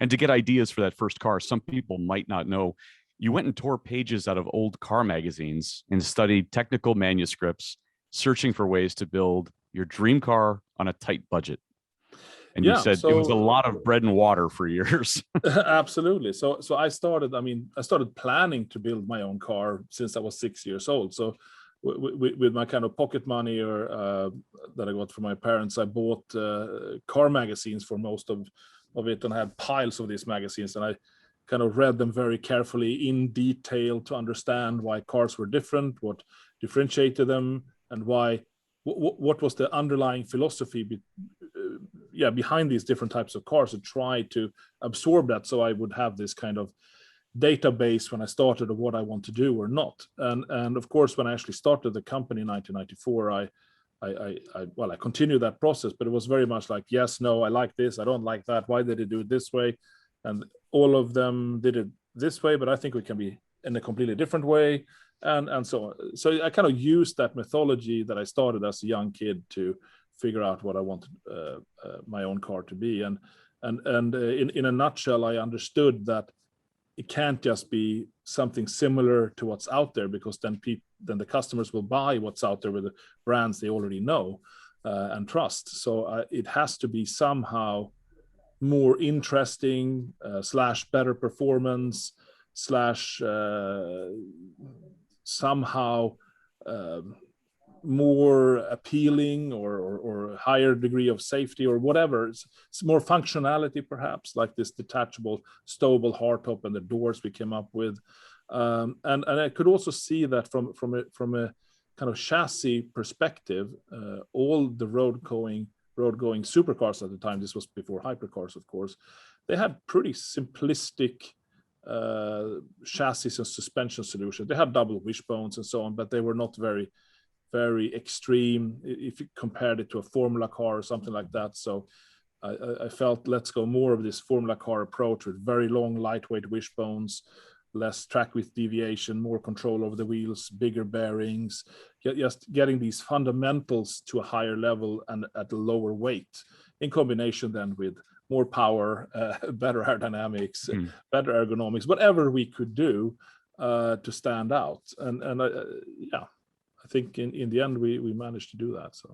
And to get ideas for that first car, some people might not know, you went and tore pages out of old car magazines and studied technical manuscripts, searching for ways to build your dream car on a tight budget. And you Yeah, said it was a so lot of bread and water for years. absolutely. So I started. I mean, I started planning to build my own car since I was 6 years old. So with my kind of pocket money or that I got from my parents, I bought car magazines for most of it, and I had piles of these magazines, and I kind of read them very carefully in detail to understand why cars were different, what differentiated them, and why what was the underlying philosophy behind these different types of cars, and try to absorb that, so I would have this kind of database when I started of what I want to do or not. And of course, when I actually started the company in 1994, I continued that process, but it was very much like, yes, no, I like this, I don't like that, why did they do it this way? And all of them did it this way, but I think we can be in a completely different way, and so on. So I kind of used that methodology that I started as a young kid to figure out what I wanted my own car to be. And in a nutshell, I understood that it can't just be something similar to what's out there, because then the customers will buy what's out there with the brands they already know and trust. So it has to be somehow more interesting slash better performance slash somehow more appealing, or higher degree of safety, or whatever. It's more functionality, perhaps, like this detachable stowable hardtop and the doors we came up with. And I could also see that from a kind of chassis perspective, all the road going supercars at the time, this was before hypercars, of course, they had pretty simplistic chassis and suspension solutions. They had double wishbones and so on, but they were not very extreme if you compared it to a Formula car or something like that. So I felt, let's go more of this Formula car approach with very long, lightweight wishbones, less track width deviation, more control over the wheels, bigger bearings, just getting these fundamentals to a higher level and at a lower weight, in combination then with more power, better aerodynamics, better ergonomics, whatever we could do to stand out. And I think in the end we managed to do that. So